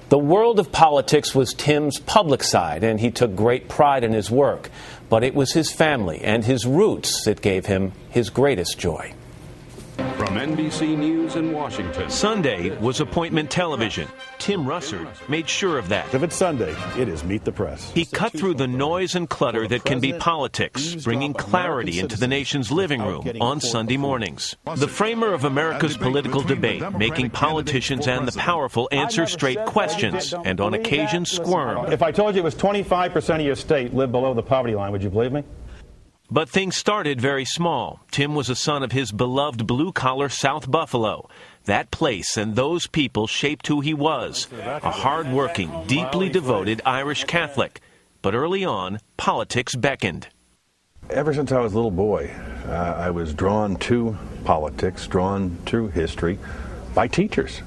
The world of politics was Tim's public side, and he took great pride in his work. But it was his family and his roots that gave him his greatest joy. From NBC News in Washington. Sunday was appointment television. Tim Russert made sure of that. If it's Sunday, it is Meet the Press. He cut through the noise and clutter that can be politics, bringing clarity into the nation's living room on Sunday mornings. The framer of America's political debate, making politicians and the powerful answer straight questions and on occasion squirm. If I told you it was 25% of your state lived below the poverty line, would you believe me? But things started very small. Tim was a son of his beloved blue-collar South Buffalo. That place and those people shaped who he was, a hard-working, deeply devoted Irish Catholic. But early on, politics beckoned. Ever since I was a little boy, I was drawn to politics, drawn to history by teachers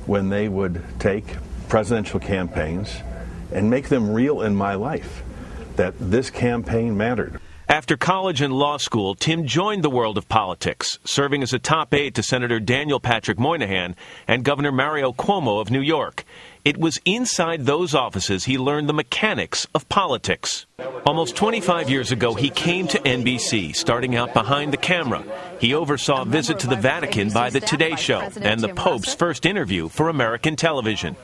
when they would take presidential campaigns and make them real in my life, that this campaign mattered. After college and law school, Tim joined the world of politics, serving as a top aide to Senator Daniel Patrick Moynihan and Governor Mario Cuomo of New York. It was inside those offices he learned the mechanics of politics. Almost 25 years ago, he came to NBC, starting out behind the camera. He oversaw a visit to the Vatican by The Today Show and the Pope's first interview for American television.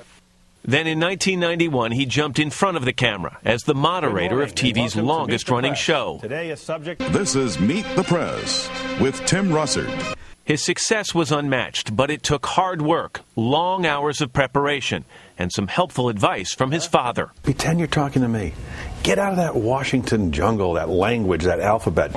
Then in 1991, he jumped in front of the camera as the moderator of TV's longest-running show. This is Meet the Press with Tim Russert. His success was unmatched, but it took hard work, long hours of preparation, and some helpful advice from his father. Pretend you're talking to me. Get out of that Washington jungle, that language, that alphabet.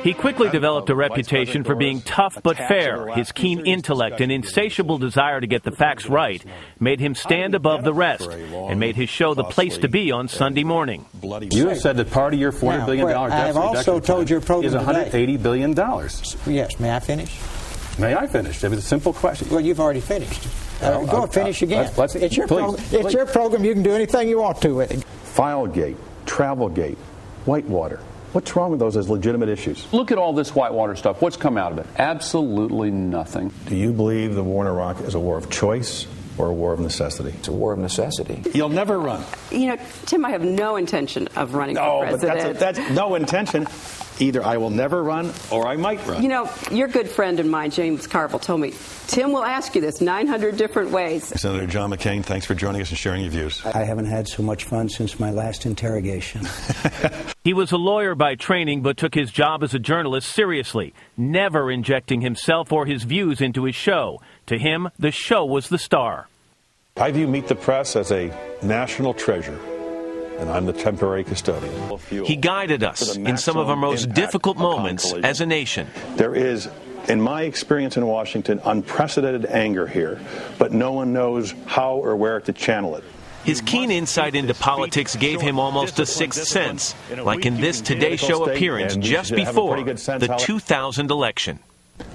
He quickly developed a reputation for being tough but fair. His keen intellect and insatiable desire to get the facts right made him stand above the rest and made his show the place to be on Sunday morning. You have said that part of your $400 billion deficit I have also told your program is $180 billion. Yes, may I finish? May I finish? It was a simple question. Well, you've already finished. Go and finish again. It's your program. You can do anything you want to with it. Filegate, Travelgate, Whitewater. What's wrong with those as legitimate issues? Look at all this Whitewater stuff. What's come out of it? Absolutely nothing. Do you believe the war in Iraq is a war of choice or a war of necessity? It's a war of necessity. You'll never run. You know, Tim, I have no intention of running for president. But that's no intention. Either I will never run or I might run. You know, your good friend and mine, James Carville, told me, Tim will ask you this 900 different ways. Senator John McCain, thanks for joining us and sharing your views. I haven't had so much fun since my last interrogation. He was a lawyer by training, but took his job as a journalist seriously, never injecting himself or his views into his show. To him, the show was the star. I view Meet the Press as a national treasure, and I'm the temporary custodian. He guided us in some of our most difficult moments as a nation. There is, in my experience in Washington, unprecedented anger here, but no one knows how or where to channel it. His keen insight into politics gave him almost a sixth sense, like in this Today Show appearance just before the 2000 election.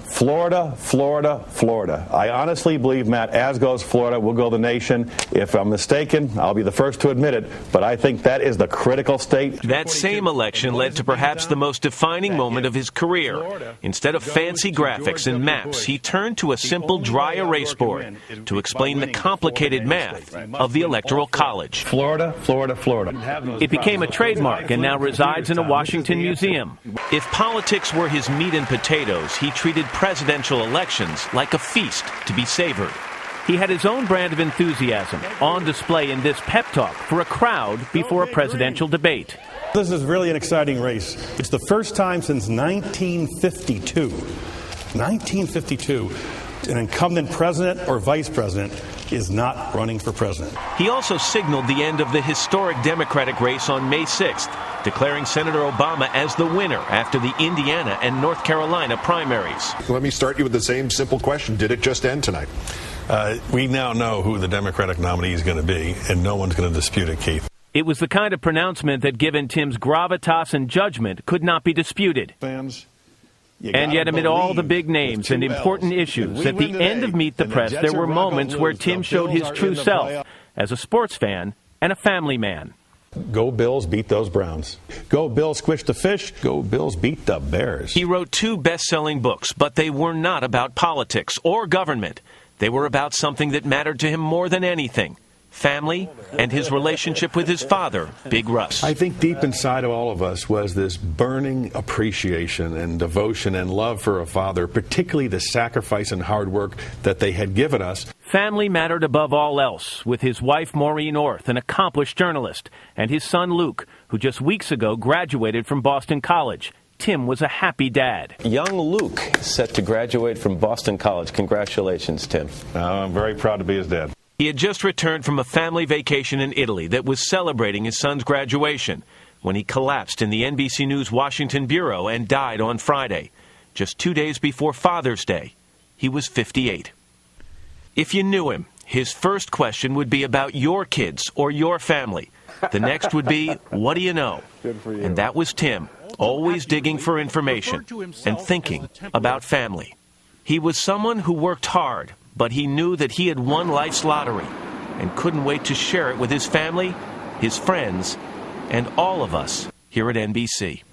Florida, Florida, Florida. I honestly believe, Matt, as goes Florida, will go the nation. If I'm mistaken, I'll be the first to admit it, but I think that is the critical state. That same election led to perhaps the most defining moment of his career. Instead of fancy graphics and maps, he turned to a simple dry erase board to explain the complicated math of the Electoral College. Florida, Florida, Florida. It became a trademark and now resides in a Washington museum. If politics were his meat and potatoes, he treated presidential elections like a feast to be savored. He had his own brand of enthusiasm on display in this pep talk for a crowd before a presidential debate. This is really an exciting race. It's the first time since 1952, an incumbent president or vice president is not running for president. He also signaled the end of the historic Democratic race on May 6th, declaring Senator Obama as the winner after the Indiana and North Carolina primaries. Let me start you with the same simple question. Did it just end tonight? We now know who the Democratic nominee is going to be, and no one's going to dispute it, Keith. It was the kind of pronouncement that, given Tim's gravitas and judgment, could not be disputed. Fans. And yet, amid all the big names and important issues, at the end of Meet the Press, there were moments where Tim showed his true self as a sports fan and a family man. Go Bills, beat those Browns. Go Bills, squish the fish. Go Bills, beat the Bears. He wrote 2 best-selling books, but they were not about politics or government. They were about something that mattered to him more than anything: family, and his relationship with his father, Big Russ. I think deep inside of all of us was this burning appreciation and devotion and love for a father, particularly the sacrifice and hard work that they had given us. Family mattered above all else, with his wife Maureen Orth, an accomplished journalist, and his son Luke, who just weeks ago graduated from Boston College. Tim was a happy dad. Young Luke set to graduate from Boston College. Congratulations, Tim. I'm very proud to be his dad. He had just returned from a family vacation in Italy that was celebrating his son's graduation when he collapsed in the NBC News Washington bureau and died on Friday, just 2 days before Father's Day. He was 58. If you knew him, his first question would be about your kids or your family. The next would be, what do you know? And that was Tim, always digging for information and thinking about family. He was someone who worked hard, but he knew that he had won life's lottery and couldn't wait to share it with his family, his friends, and all of us here at NBC.